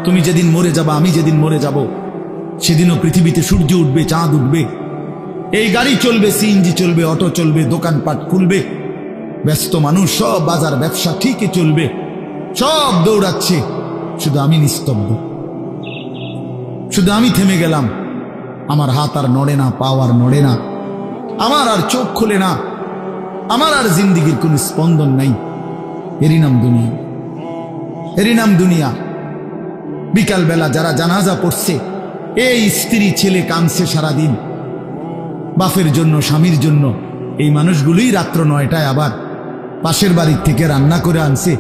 তুমি যেদিন মরে যাবা, আমি যেদিন মরে যাব, সেদিনও পৃথিবীতে সূর্য উঠবে, চাঁদ উঠবে, এই গাড়ি চলবে, সিএনজি চলবে, অটো চলবে, দোকানপাট খুলবে, ব্যস্ত মানুষ সব বাজার ব্যবসা ঠিকই চলবে, সব দৌড়াচ্ছে, শুধু আমি নিস্তব্ধ, শুধু আমি থেমে গেলাম। আমার হাত আর নড়ে না, পা আর নড়ে না, আমার আর চোখ খোলে না, আমার আর জিন্দিগির কোন স্পন্দন নাই। এরই নাম দুনিয়া, এরই নাম দুনিয়া। বিকালবেলা যারা জানাজা পড়ছে, এই স্ত্রী ছেলে কাঁদছে সারাদিন বাপের জন্য, স্বামীর জন্য, এই মানুষগুলোই রাত্র 9টায় আবার পাশের বাড়ির থেকে রান্না করে আনছে,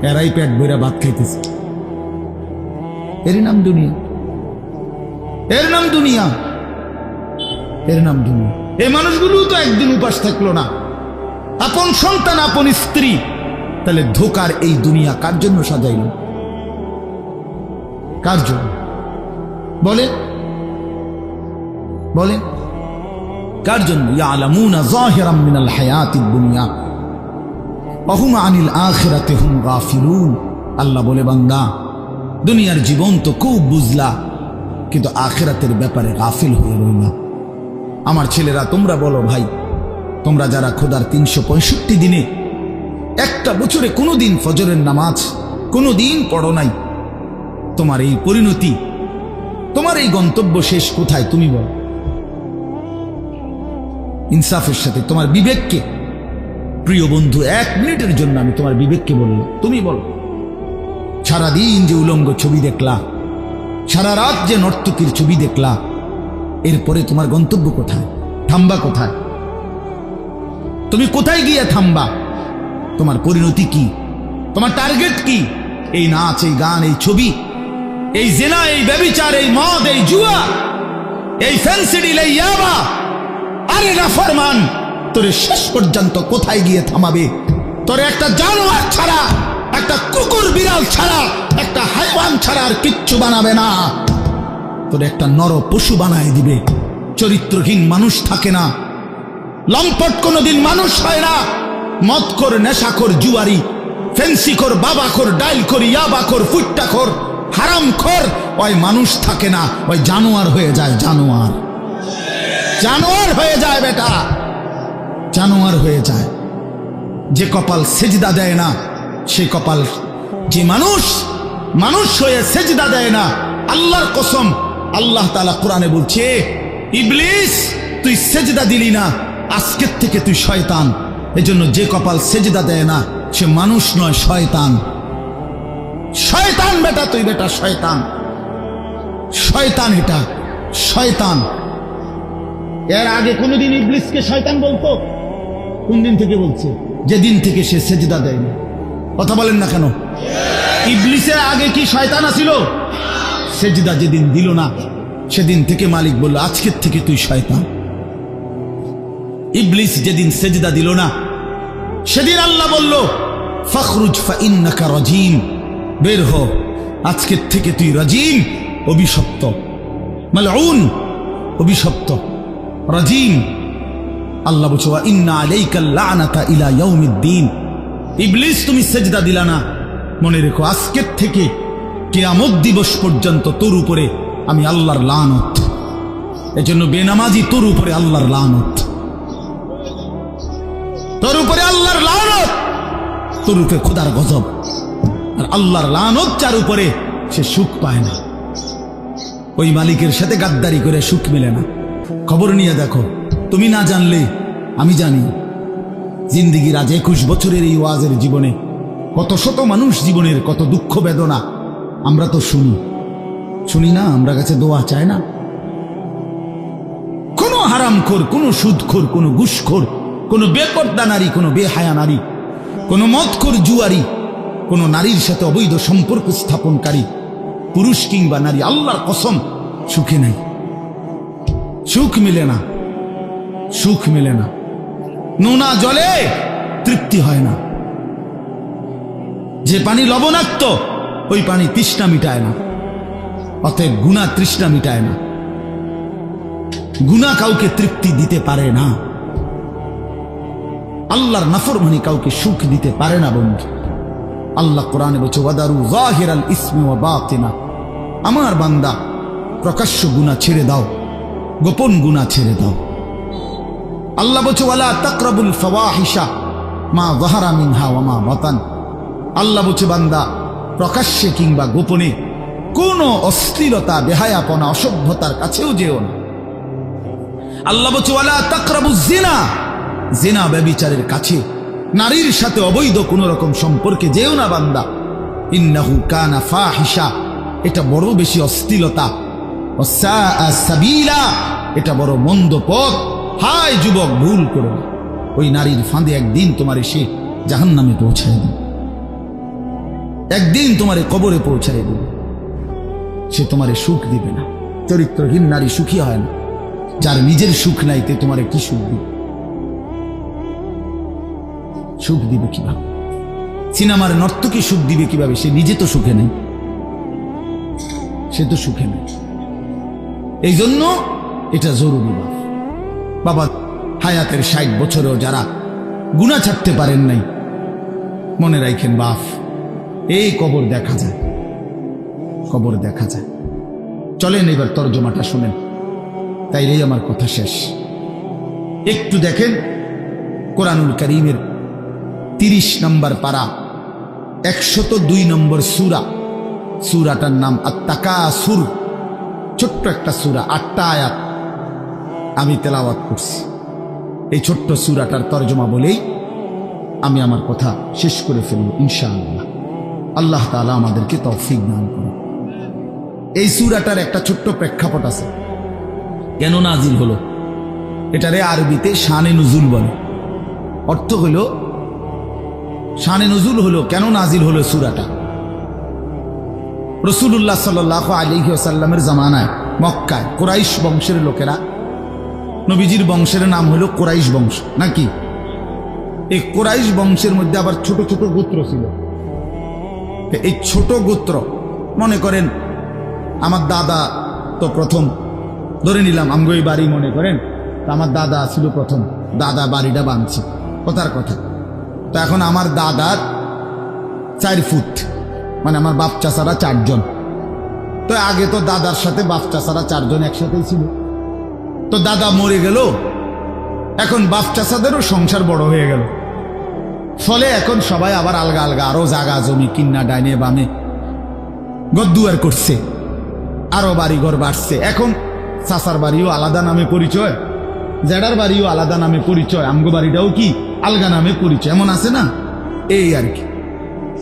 এরাই পেট ভরে ভাত খাইতেছে। এর নাম দুনিয়া, এর নাম দুনিয়া, এর নাম দুনিয়া। এই মানুষগুলো তো একদিন উপাস থাকলো না, আপন সন্তান, আপন স্ত্রী। তাহলে ধোকার এই দুনিয়া কার জন্য সাজাইল? কার জন্য বলে? বলে কার জন্য? ইয়ালামুনা যাহিরাম মিনাল হায়াতিদ দুনিয়া ওয়া হুম আনিল আখিরাতি হুম গাফিলুন। আল্লাহ বলে, বান্দা, দুনিয়ার জীবন তো খুব বুঝলা, কিন্তু আখিরাতের ব্যাপারে গাফিল হয়ে রইলা। আমার ছেলেরা, তোমরা বলো ভাই, তোমরা যারা খোদার 365 দিনে একটা বছরে কোনোদিন ফজরের নামাজ কোনোদিন পড়ো নাই, তোমার এই পরিণতি, তোমার এই গন্তব্য শেষ কোথায়? তুমি বলো ইনসাফের সাথে। তোমার বিবেককে, প্রিয় বন্ধু, 1 মিনিটের জন্য আমি তোমার বিবেককে বললাম, তুমি বলো, সারাদিন যে উলঙ্গ ছবি দেখলা, সারা রাত যে নর্তকীর ছবি দেখলা, এরপরে তোমার গন্তব্য কোথায়? থামবা কোথায়? তুমি কোথায় গিয়ে থামবা? তোমার পরিণতি কি? তোমার টার্গেট কি? এই নাচ, এই গান, এই ছবি, এই জেনা, এই ব্যভিচার, এই মদ, এই জুয়া, এই ফেন্সিডিল, এই ইয়াবা? আরে নাফরমান, তোরে শেষ পর্যন্ত কোথায় গিয়ে থামাবে? তোরে একটা জানোয়ার ছাড়া, একটা কুকুর বিড়াল ছাড়া, একটা হাইওয়ান ছাড়া আর কিচ্ছু বানাবে না। তোরে একটা নর পশু বানায় দিবে। চরিত্রহীন মানুষ থাকে না, লম্পট কোনোদিন মানুষ হয় না। মদখোর, নেশাখোর, জুয়ারি, ফেন্সিখোর, বাবাখোর, ডাইলখোর, ইয়াবাখোর, ফুট্টাখোর, হারামখোর, ওই মানুষ থাকে না, ওই জানোয়ার হয়ে যায়। জানোয়ার, জানোয়ার হয়ে যায় বেটা, জানোয়ার হয়ে যায়। যে কপাল সেজদা দেয় না, সে কপাল, যে মানুষ মানুষ হয়ে সেজদা দেয় না, আল্লাহর কসম, আল্লাহ তাআলা কোরআনে বলছে, ইবলিস তুই সেজদা দিলি না, আজকের থেকে তুই শয়তান। এজন্য যে কপাল সেজদা দেয় না, সে মানুষ নয়, শয়তান। শয়তান বেটা, তুই বেটা শয়তান, শয়তান, এটা শয়তান। এর আগে কোনদিন ইবলিসকে শয়তান বলতো? কোন দিন থেকে বলছে? যেদিন থেকে সে সেজদা দেয় না। কথা বলেন না কেন? ইবলিসের আগে কি শয়তান আছিল? সেজদা যেদিন দিল না, সেদিন থেকে মালিক বলল, আজকের থেকে তুই শয়তান। ইবলিস যেদিন সেজদা দিল না, সেদিন আল্লাহ বলল, ফখরুজ ফাইন্নাকা রাজিম, বের হ, আজকের থেকে তুই রাজিম, অভিশপ্ত, মালউন, অভিশপ্ত, রাজিম। আল্লাহ বলছে, ওয়া ইন্না আলাইকাল লানাতা ইলা ইয়াউমিদ্দিন। ইবলিস তুমি সেজদা দিলা না, মনে রেখো আজকের থেকে কিয়ামত দিবস পর্যন্ত তোর উপরে আমি আল্লাহর লানত। এজন্য বেনামাজি তোর উপরে আল্লাহর লানত, তোর উপরে আল্লাহর লানত, তোর উপরে খোদার গজব। আর আল্লাহর লানত যার উপরে, সে সুখ পায় না। ওই মালিকের সাথে গাদ্দারি করে সুখ মেলে না। খবর নিয়ে দেখো, তুমি না জানলে আমি জানি। জিন্দিগির আজ 21 বছরের এই ওয়াজের জীবনে কত শত মানুষ জীবনের কত দুঃখ বেদনা আমরা তো শুনি না। আমরা কাছে দোয়া চায় না। কোনো হারামখোর, কোনো সুদখোর, কোনো ঘুষখোর, কোনো বেপর্দা নারী, কোনো বেহায়া নারী, কোনো মদখোর জুয়ারি, কোনো নারীর সাথে অবৈধ সম্পর্ক স্থাপনকারী পুরুষ কিংবা নারী, আল্লাহর কসম সুখে নাই। সুখ মিলে না, সুখ মিলে না। নোনা জলে তৃপ্তি হয় না। যে পানি লবণাক্ত, ওই পানি তৃষ্ণা মিটায় না। অতএব গুনাহ তৃষ্ণা মিটায় না। গুনাহ কাউকে তৃপ্তি দিতে পারে না। আল্লাহর নাফরমানি কাউকে সুখ দিতে পারে না বন্ধু। আল্লাহ কোরআনে বলছে, ওয়াদারু যাহিরাল ইসমি ওয়া বাতিনা আমার বান্দা প্রকাশ্য গুনাহ ছেড়ে দাও, গোপন গুনাহ ছেড়ে দাও। আল্লাহ বলছে ওয়ালা তাকরাবুল ফাওয়াহিশা মা যাহারা মিনহা ওয়া মা বাতান। আল্লাহ বলছে বান্দা প্রকাশ্যে কিংবা গোপনে কোনো অশ্লীলতা, বেহায়াপনা, অসভ্যতার কাছেও যেও না। আল্লাহ বলছে ওয়ালা তাকরাবুজ জিনা, জিনা ব্যভিচারের কাছে, নারীর সাথে অবৈধ কোন রকম সম্পর্কে যেও না বান্দা। ইন্নাহু কানা ফাহিশা, এটা বড় বেশি অশ্লীলতা। ওয়াসাআ সাবিলা, এটা বড় মন্দ পথ। হায় যুবক, ভুল করো না। ওই নারীর ফাঁদে একদিন তোমার সে জাহান্নামে পৌঁছায় দেবে, একদিন তোমার কবরে পৌঁছায় দেবে। সে তোমারে সুখ দিবে না। চরিত্রহীন নারী সুখী হয় না। যার নিজের সুখ নাই তে তোমারে কি সুখ দিবে? সুখ দিবে কিভাবে? সিনেমার নর্তকী সুখ দিবে কিভাবে? সে নিজে তো সুখে নেই, সে তো সুখে নেই। এই জন্য এটা জরুরি বাবা। হায়াতের 60 বছরেও যারা গুনাহ ছাড়তে পারেন নাই, মনে রাখেন বাপ, এই কবর দেখা যায়, কবর দেখা যায়। চলেন এবার তর্জমাটা শুনেন, তাইলেই আমার কথা শেষ। একটু দেখেন কোরআনুল কারীমের 30 নম্বর পারা 102 নম্বর সূরা। সূরাটার নাম আত-তাকাসুর। ছোট্ট একটা সূরা, 8টা আয়াত আমি তেলাওয়াত করছি। এই ছোট্ট সূরাটার তর্জমা বলেই আমি আমার কথা শেষ করে ফেলব ইনশাআল্লাহ। আল্লাহ তাআলা আমাদেরকে তৌফিক দান করুন। এই সূরাটার একটা ছোট্ট প্রেক্ষাপট আছে, কেন নাজিল হলো। এটারে আরবিতে শানে নুজুল বলে। অর্থ হলো শানে নুজুল হলো কেন নাজিল হলো সূরাটা। রাসূলুল্লাহ সাল্লাল্লাহু আলাইহি ওয়াসাল্লামের জামানায় মক্কায় কুরাইশ বংশের লোকেরা, নবীজির বংশের নাম হলো কুরাইশ বংশ নাকি। এই কুরাইশ বংশের মধ্যে আবার ছোট ছোট গোত্র ছিল। এই ছোট গোত্র, মনে করেন আমার দাদা তো প্রথম, ধরে নিলাম আমগো এই বাড়ি, মনে করেন আমার দাদা ছিল প্রথম, দাদা বাড়িটা বানছে, কথার কথা। তো এখন আমার দাদার 4 ফুট, মানে আমার বাপ চাচারা 4 জন। তো আগে তো দাদার সাথে বাপ চাচারা 4 জন একসাথেই ছিল। তো দাদা মরে গেল, এখন বাপ চাচাদেরও সংসার বড় হয়ে গেল। ফলে এখন সবাই আবার আলগা আলগা আরো জায়গা জমি কিন্না ডাইনে বামে গদ্দুয়ার করছে, আরো বাড়িঘর বাড়ছে। এখন চাচার বাড়িও আলাদা নামে পরিচয়, জেডার বাড়িও আলাদা নামে পরিচয়, আমগো বাড়িটাও কি আলগা নামে পরিচয়, এমন আছে না, এই আর কি।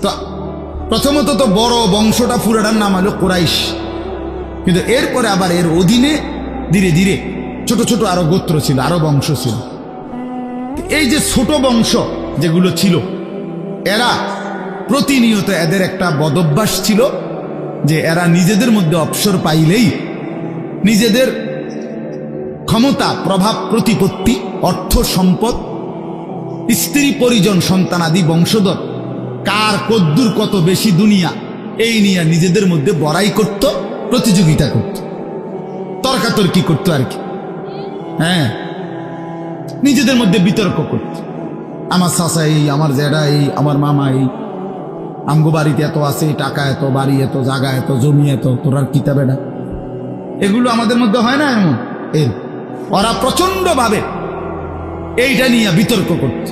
তো প্রথমত তো বড় বংশটা পুরাটার নাম হলো কুরাইশ, কিন্তু এরপরে আবার এর অধীনে ধীরে ধীরে ছোট ছোট আরো গোত্র ছিল, আরো বংশ ছিল। এই যে ছোট বংশ যেগুলো ছিল, এরা প্রতিনিয়ত, এদের একটা বদভ্যাস ছিল যে এরা নিজেদের মধ্যে অবসর পাইলেই নিজেদের ক্ষমতা, প্রভাব, প্রতিপত্তি, অর্থ সম্পদ, স্ত্রী পরিজন, সন্তানাদি, বংশধর, কার কদ্দুর কত বেশি দুনিয়া, এই নিয়ে নিজেদের মধ্যে বড়াই করত, প্রতিযোগিতা করত, তর্কাতর্কি করত আর কি। হ্যাঁ, নিজেদের মধ্যে বিতর্ক করত। আমার চাচা এই, আমার জেডা এই, আমার মামা এই, আমগো বাড়িতে এত আছে, টাকা এত, বাড়ি এত, জায়গা এত, জমি এত, তোরার কিতাবে না। এগুলো আমাদের মধ্যে হয় না এমন? ওরা প্রচন্ড ভাবে এইটা নিয়ে বিতর্ক করত।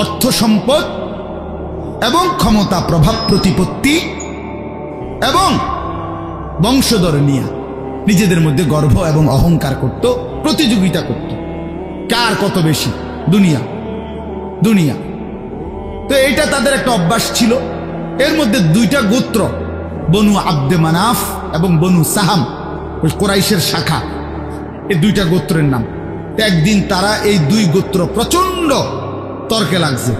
অর্থ সম্পদ এবং ক্ষমতা, প্রভাব, প্রতিপত্তি এবং বংশধর নিয়ে নিজেদের মধ্যে গর্ব এবং অহংকার করত, প্রতিযোগিতা করত, কার কত বেশি দুনিয়া দুনিয়া। তো এটা তাদের একটা অভ্যাস ছিল। এর মধ্যে 2টা গোত্র, বনু আব্দে মানাফ এবং বনু সাহাম, ওই কুরাইশের শাখা, এই 2টা গোত্রের নাম। একদিন তারা এই 2 গোত্র প্রচন্ড তর্কে লাগছে,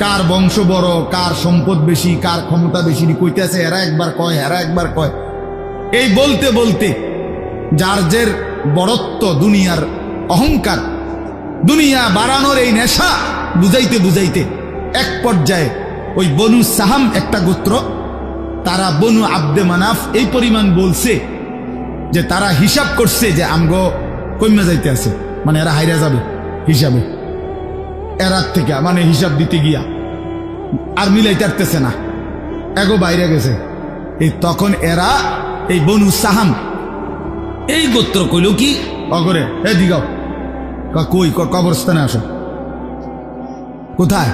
কার বংশ বড়, কার সম্পদ বেশি, কার ক্ষমতা বেশি, কইতেছে। এরা একবার কয়, এরা একবার কয়। এই বলতে বলতে যার জের বড়ত্ব, দুনিয়ার অহংকার, দুনিয়া বাড়ানোর এই নেশা বুঝাইতে বুঝাইতে এক পর্যায়ে ওই বনু সাহাম একটা গোত্র, তারা বনু আব্দে মানাফ এই পরিমাণ বলছে যে তারা হিসাব করছে যে আমগো কইমা যাইতে আছে, মানে এরা হাইরা যাবে হিসাবে, এরার থেকে মানে হিসাব দিতে গিয়া আর মিলাইতে পারতেছে না, এগো বাইরে গেছে। এই তখন এরা এই বনু সাহাম এই গোত্র কইল কি অগরে এদিকে কই কবরস্থানে আসো। কোথায়?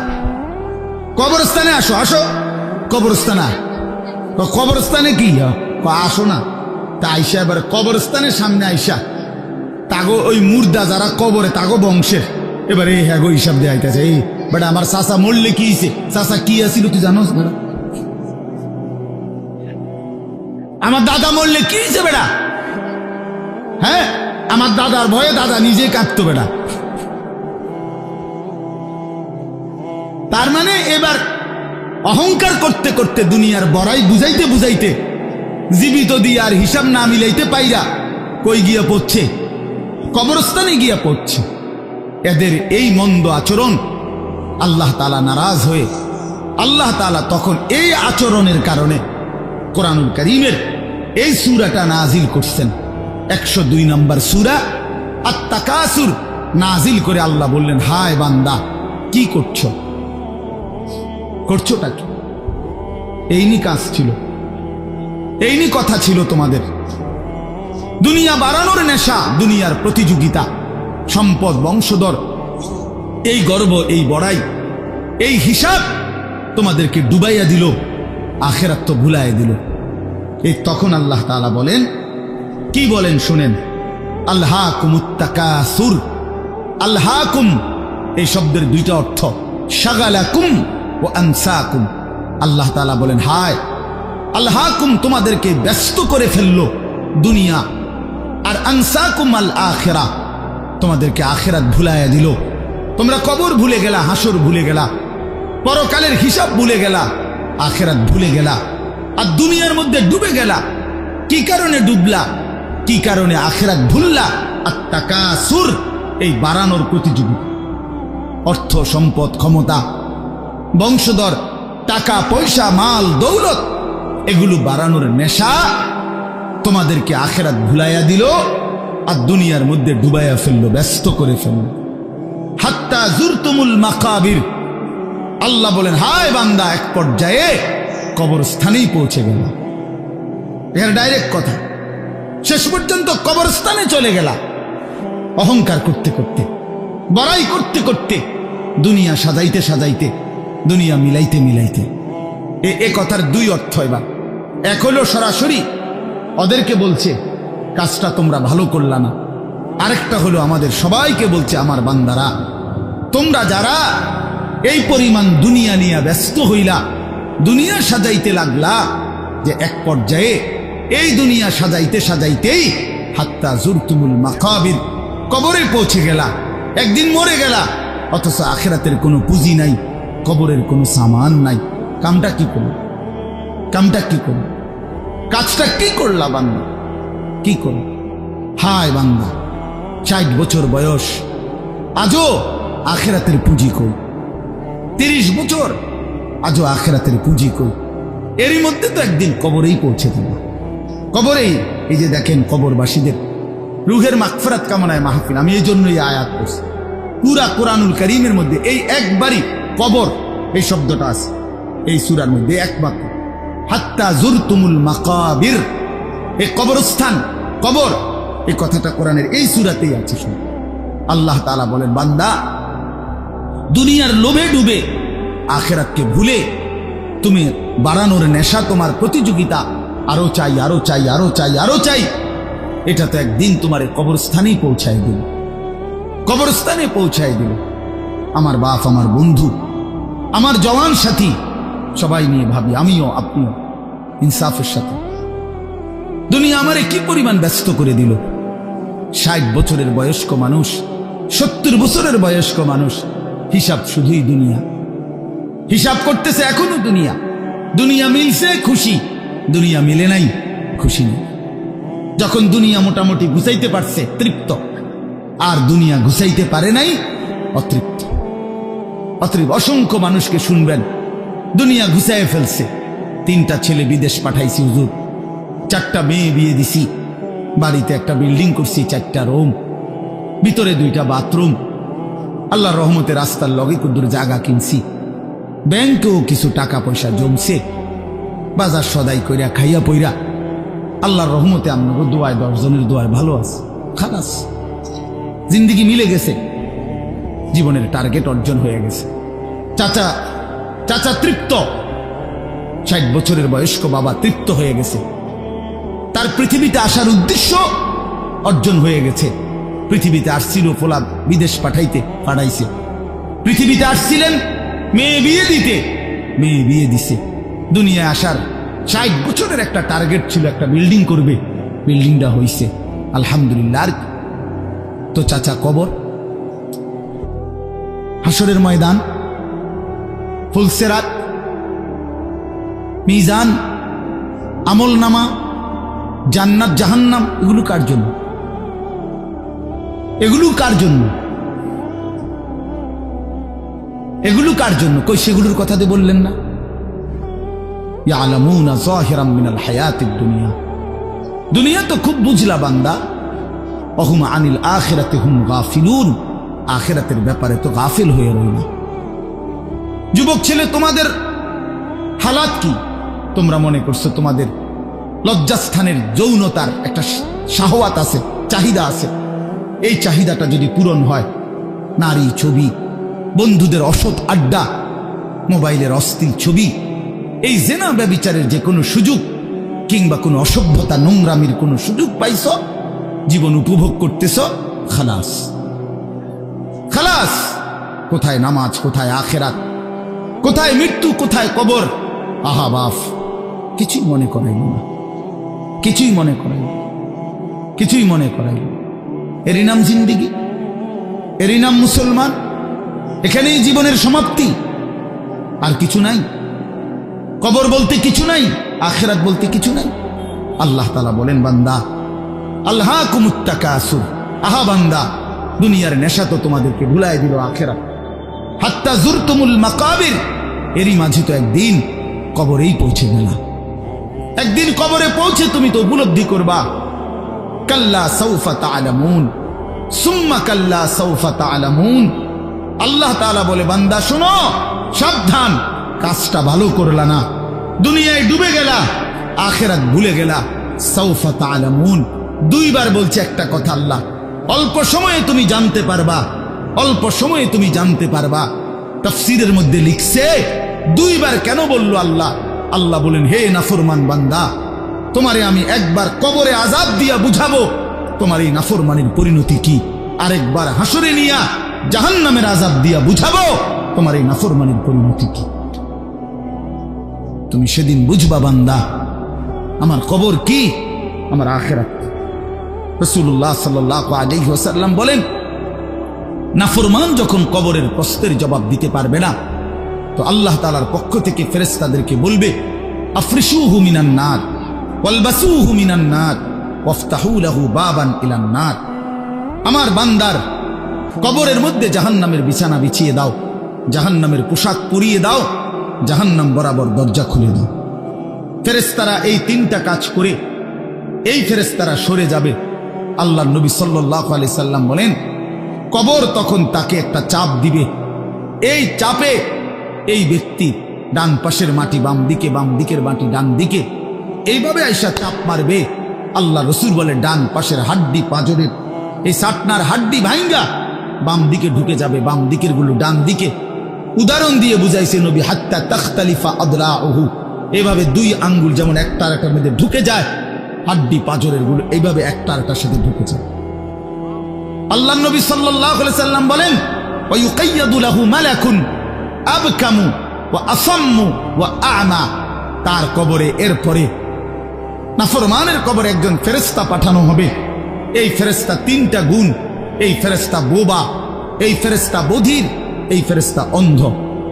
কবরস্থানে আসো, আসো কবরস্থানে। কবরস্থানে কি আসো না? তা আইসা এবার কবরস্থানের সামনে আইসা তাগো ওই মুর্দা যারা কবরে তাগো বংশের এবার এই হ্যাগো হিসাব দিয়ে আইতেছে। এই বেটা আমার চাচা মরলে কি হয়েছে? চাচা কি আসিল তুই জানোস? বেটা আমার দাদা মরলে কি হয়েছে? বেটা হ্যাঁ, আমার দাদার ভয়ে দাদা নিজে কাঁদতো। বেটা তার মানে এবার অহংকার করতে করতে দুনিয়ার বড়াই বুঝাইতে বুঝাইতে জীবিত দিয়ে আর হিসাব না মিলাইতে পাইরা কই গিয়া পড়ছে? কবরস্থানে গিয়া পড়ছে। এদের এই মন্দ আচরণ আল্লাহ তাআলা নারাজ হয়ে আল্লাহ তাআলা তখন এই আচরণের কারণে কোরআনুল কারীমের এই সূরাটা নাজিল করছেন। 102 নম্বর সূরা আত-তাকাসুর নাজিল করে আল্লাহ বললেন, হায় বান্দা কি করছো? করছোটা কি? এইনি কাজ ছিল, এইনি কথা ছিল তোমাদের। দুনিয়া বাড়ানোর নেশা, দুনিয়ার প্রতিযোগিতা, সম্পদ, বংশধর, এই গর্ব, এই বড়াই, এই হিসাব তোমাদেরকে ডুবাইয়া দিল, আখিরাত তো ভুলাইয়া দিল। এই তখন আল্লাহ তাআলা বলেন, কি বলেন শুনেন, আলহাকুমুত তাকাসুর। আলহাকুম এই শব্দের দুইটা অর্থ, শাগালাকুম ও আনসাকুম। আল্লাহ তাআলা বলেন, হায় আলহাকুম তোমাদেরকে ব্যস্ত করে ফেললো দুনিয়া, আর আনসাকুম আল আখিরা তোমাদেরকে আখিরাত ভুলাইয়া দিল। তোমরা কবর ভুলে গেলা, হাসর ভুলে গেলা, পরকালের হিসাব ভুলে গেলা, আখিরাত ভুলে গেলা, আর দুনিয়ার মধ্যে ডুবে গেলা। কি কারণে ডুবলা? কি কারণে আখিরাত ভুললা? আত-তাকাসুর এই বাড়ানোর প্রতিযোগিতা, অর্থ সম্পদ, ক্ষমতা, বংশধর, টাকা পয়সা, মাল দৌলত, এগুলো বাড়ানোর নেশা তোমাদেরকে আখিরাত ভুলাইয়া দিল আর দুনিয়ার মধ্যে ডুবাইয়া ফেললো, ব্যস্ত করে ফেললো। হাত্তা জুরতুমুল মাকাবির। আল্লাহ বলেন, হায় বান্দা এক পর্যায়ে কবরস্থানেই পৌঁছে গেল। এর ডাইরেক্ট কথা, শেষ পর্যন্ত কবরস্থানে চলে গেলা। অহংকার করতে করতে, বড়াই করতে করতে, দুনিয়া সাজাইতে সাজাইতে, দুনিয়া মিলাইতে মিলাইতে। এ কথার দুই অর্থ। এবার এক হলো সরাসরি ওদেরকে বলছে কাজটা তোমরা ভালো করলা না, আরেকটা হলো আমাদের সবাইকে বলছে, আমার বান্দারা তোমরা যারা এই পরিমাণ দুনিয়া নিয়ে ব্যস্ত হইলা, দুনিয়া সাজাইতে লাগলা, যে এক পর্যায়ে এই দুনিয়া সাজাইতে সাজাইতেই হাত্তা জুরতুমুল মাকাবির কবরে পৌঁছে গেলা, একদিন মরে গেলা, অথচ আখিরাতের কোনো পুঁজি নাই, কবরের কোনো সামান নাই। কামটা কি করল? কামটা কি করল? কাজটা কি করলা বান্দা? কি করল? হায় বান্দা 60 বছর বয়স, আজও আখিরাতের পুঁজি কই। 30 বছর, আজও আখিরাতের পুঁজি কই। এরই মধ্যে তো একদিন কবরেই পৌঁছে দেব। কবরেই এই যে দেখেন কবরবাসীদের রুহের মাগফিরাত কামনায় মাহফিল। আমি এই জন্যই আয়াত করছি। পুরা কোরআনুল কারীমের মধ্যে এই একবারই কবর এই শব্দটা আছে এই সূরার মধ্যে একমাত্র। হাত্তা জুরতুমুল মাকাবির, এই কবরস্থান, কবর, এই কথাটা কোরআনের এই সূরাতেই আছে। আল্লাহ তাআলা বলেন, বান্দা দুনিয়ার লোভে ডুবে আখিরাতকে ভুলে তুমি বাড়ানোর নেশা, তোমার প্রতিযোগিতা, আরো চাই, আরো চাই, আরো চাই, আরো চাই, এটা তো একদিন তোমার কবরস্থানেই পৌঁছায় দিল। কবরস্থানে পৌঁছায় দিল। আমার বাপ, আমার বন্ধু, আমার জওয়ান সাথী, সবাই নিয়ে ভাবি, আমিও আপনিও ইনসাফের সাথে। দুনিয়া আমারে কি পরিমাণ ব্যস্ত করে দিল। 60 বছরের বয়স্ক মানুষ, 70 বছরের বয়স্ক মানুষ, হিসাব শুধুই দুনিয়া। হিসাব করতেছে এখনো দুনিয়া। দুনিয়া মিলছে খুশি, দুনিয়া মিলে নাই খুশি নেই। যখন দুনিয়া মোটামুটি গুছাইতে পারছে তৃপ্ত, আর দুনিয়া গুছাইতে পারে নাই অতৃপ্ত। অতএব অসংখ্য মানুষকে শুনবেন দুনিয়া গুছাইয়ে ফেলছে। 3টা ছেলে বিদেশ পাঠাইছি হুজুর, 4টা মেয়ে বিয়ে দিছি, বাড়িতে একটা বিল্ডিং করছি, 4টা রুম, ভিতরে 2টা বাথরুম, আল্লাহর রহমতে রাস্তার লগে কুদ্দুর জায়গা কিনছি, ব্যাংকেও কিছু টাকা পয়সা জমছে, বাজার সদাই কইরা খাইয়া পইরা আল্লাহর রহমতে আপনাকে দোয়ায় 10 জনের দোয়ায় ভালো আছে, খালাস জিন্দিগি মিলে গেছে, জীবনের টার্গেট অর্জন হয়ে গেছে। চাচা চাচা তৃপ্ত, 60 বছরের বয়স্ক বাবা তৃপ্ত হয়ে গেছে, তার পৃথিবীতে আসার উদ্দেশ্য অর্জন হয়ে গেছে। পৃথিবীতে আসছিল ফোলাদ বিদেশ পাঠাইছে, পৃথিবীতে আসছিলেন মেয়ে বিয়ে দিতে, মেয়ে বিয়ে দিছে। দুনিয়ায় আসার 60 বছরের একটা টার্গেট ছিল, একটা বিল্ডিং করবে, বিল্ডিংটা হইছে আলহামদুলিল্লাহ। আর তো চাচা কবর, হাসরের ময়দান, ফুলসেরাত, মিজান, আমল নামা, জান্নাত জাহান্নাম, এগুলো কার জন্য? এগুলো কার জন্য? এগুলো কার জন্য? কই সেগুলোর কথা দিয়ে বললেন না? ইয়ালামুনা যাহিরাম মিনাল হায়াতিদ দুনিয়া, দুনিয়া তো খুব বুঝলা বান্দা, ওহুম আনিল আখিরাতি হুম গাফিলুন, আখিরাতের ব্যাপারে তো গাফিল হয়ে রইল। যুবক ছেলে, তোমাদের হালাত কি? তোমরা মনে করছো তোমাদের লজ্জাস্থানের যৌনতার একটা শাহওয়াত আছে, চাহিদা আছে। এই চাহিদাটা যদি পূরণ হয়, নারী, ছবি, বন্ধুদের অসৎ আড্ডা, মোবাইলের অস্থির ছবি, এই জেনা ব্যভিচারের যে কোনো সুযোগ কিংবা কোনো অসভ্যতা নোংরামির কোনো সুযোগ পাইছ, জীবন উপভোগ করতেছ, খালাস খালাস। কোথায় নামাজ, কোথায় আখেরাত, কোথায় মৃত্যু, কোথায় কবর? আহা বাফ, কিছুই মনে করাইল না, কিছুই মনে করাইল, কিছুই মনে করাইল। এরই নাম জিন্দিগি, এরই নাম মুসলমান। এখানেই জীবনের সমাপ্তি, আর কিছু নাই। কবর বলতে কিছু নাই, আখিরাত বলতে কিছু নাই। আল্লাহ তাআলা বলেন, বান্দা আল্লাহকুমুত তাকাসুর, আহা বান্দা, দুনিয়ার নেশা তো তোমাদেরকে ভুলায় দিল আখিরাত। হাত্তা জুরতুমুল মাকাবির, এরই মাঝে তো একদিন কবরেই পৌঁছে গেলা। একদিন কবরে পৌঁছে তুমি তো উপলব্ধি করবা, কাল্লা সাউফা তা'লামুন সুম্মা কাল্লা সাউফা তা'লামুন। আল্লাহ তাআলা বলে, বান্দা শোনো, সাবধান, কাজটা ভালো করলা না, দুনিয়ায় ডুবে গেলা, আখিরাত ভুলে গেলা। সাউফা তা'লামুন, 2 বার বলছে একটা কথা আল্লাহ। অল্প সময়ে তুমি জানতে পারবা, অল্প সময়ে তুমি জানতে পারবা। তাফসীরের মধ্যে লিখছে 2 বার কেন বলল আল্লাহ? আল্লাহ বলেন, হে নাফরমান বান্দা, তোমারে আমি একবার কবরে আযাব দিয়া বুঝাবো তোমার এই নাফরমানির পরিণতি কি, আরেকবার হাসরে নিয়া জাহান্নামের আযাব দিয়া বুঝাবো তোমার এই নাফরমানির পরিণতি কি। তুমি সেদিন বুঝবা বান্দা, আমার কবর কি, আমার আখিরাত। রাসূলুল্লাহ সাল্লাল্লাহু আলাইহি ওয়াসাল্লাম বলেন, নাফরমান যখন কবরের প্রশ্নের জবাব দিতে পারবে না, তো আল্লাহ তাআলার পক্ষ থেকে ফেরেশতাদেরকে বলবে, আফরিশুহু মিনান নার ওয়ালবাসুহু মিনান নার ওয়াফতাহু লাহু বাবান ইলান নার। আমার বান্দার কবরের মধ্যে জাহান্নামের বিছানা বিছিয়ে দাও, জাহান্নামের পোশাক পরিয়ে দাও, জাহান্নাম বরাবর দরজা খুলে দাও। ফেরেশতারা এই 3টা কাজ করে এই ফেরেশতারা সরে যাবে। আল্লাহর নবী সাল্লাল্লাহু আলাইহি সাল্লাম বলেন, কবর তখন তাকে একটা চাপ দিবে, এই চাপে এই ব্যক্তি ডান পাশের মাটি বাম দিকে, বাম দিকের মাটি ডান দিকে, এইভাবে আইসা চাপ মারবে। আল্লাহ রসুল বলে, ডান পাশের হাড্ডি পাঁজরের এই সাটনার হাড্ডি ভাঙ্গা বাম দিকে ঢুকে যাবে, বাম দিকের গুলো ডান দিকে। উদাহরণ দিয়ে বুঝাইছে নবী, হাত্তা তাখতালিফা আদরাউহু, এভাবে 2 আঙ্গুল যেমন একটা আরেকটার মধ্যে ঢুকে যায়, হাড্ডি পাঁজরের গুলো এইভাবে একটা আরেকটার সাথে ঢুকে যায়। আল্লাহ নবী সাল্লাল্লাহু আলাইহি সাল্লাম বলেন, ওয়া ইউকাইয়াদু লাহু মালাকুন আবকামু ওয়া আসাম্মু ওয়া আ'মা। তার কবরে এরপরে নাফরমানের কবরে একজন ফেরেশতা পাঠানো হবে। এই ফেরেশতা 3টা গুণ, এই ফেরেশতা বোবা, এই ফেরেশতা বধির, এই ফেরেশতা অন্ধ।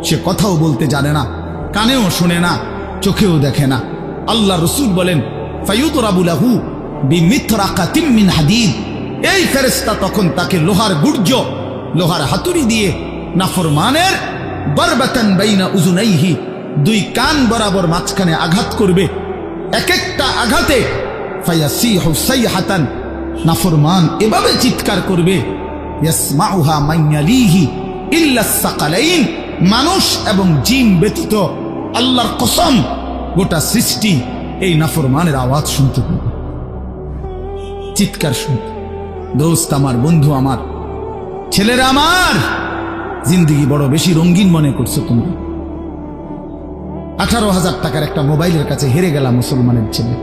সে কথাও বলতে জানে না, কানেও শুনে না, চোখেও দেখে না। আল্লাহ রসুল বলেন, ফায়ুদরাবু লাহু বিমিথরাকাতিম মিন হাদিদ। এই ফেরেশতা তখন তাকে লোহার গুর্জ, লোহার হাতুড়ি দিয়ে নাফরমানের বারবাতান বাইনা উযুনাইহি, 2 কান বরাবর মাঝখানে আঘাত করবে। এক একটা আঘাতে ফায়াসিহু সাইহাতান, নাফরমান এভাবে চিৎকার করবে, ইয়াসমাউহা মান ইয়ালিহি ইল্লা সাকালাইন, মানুষ এবং জিন ব্যতীত আল্লাহর কসম গোটা সৃষ্টি এই নাফরমানের আওয়াজ শুনতে পাবে। চিৎকার শুন। দোস্ত আমার, বন্ধু আমার, ছেলেরা আমার, জিন্দিগি বড় বেশি রঙিন মনে করছো তোমরা। 18,000 টাকার একটা মোবাইলের কাছে হেরে গেলাম মুসলমানের ছেলে।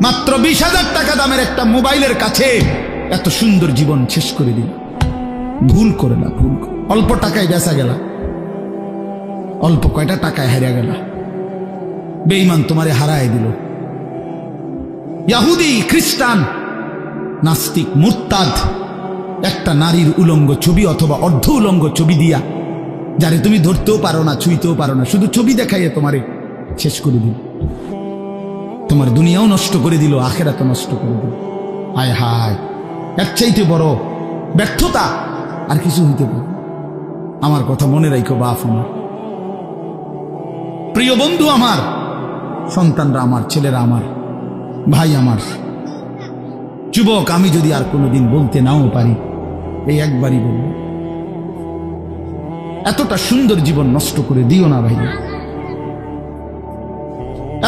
মাত্র 20,000 টাকা দামের একটা মোবাইলের কাছে এত সুন্দর জীবন শেষ করে দিল। ভুল করে না, ভুল করে। অল্প টাকায় বেচা গেল, অল্প কয়টা টাকায় হারিয়ে গেল। বেঈমান তোমারে হারায় দিল। ইহুদি, খ্রিস্টান, নাস্তিক, মুরতাদ একটা নারীর উলঙ্গ ছবি অথবা অর্ধ উলঙ্গ ছবি দিয়া, যারে তুমি ধরতেও পারো না, ছুঁইতেও পারো না, শুধু ছবি দেখাইয়ে তোমারে শেষ করে দিল। তোমার দুনিয়াও নষ্ট করে দিল, আখেরাতও নষ্ট করে দিল। হায় হায়, এর চাইতে বড় ব্যর্থতা আর কিছু হইতে পারে। আমার কথা মনে রাখো বাপ আমার, প্রিয় বন্ধু আমার, সন্তানরা আমার, ছেলেরা আমার, ভাই আমার, যুবক, আমি যদি আর কোনোদিন বলতে নাও পারি, এই একবারই বলব, এতটা সুন্দর জীবন নষ্ট করে দিও না ভাই,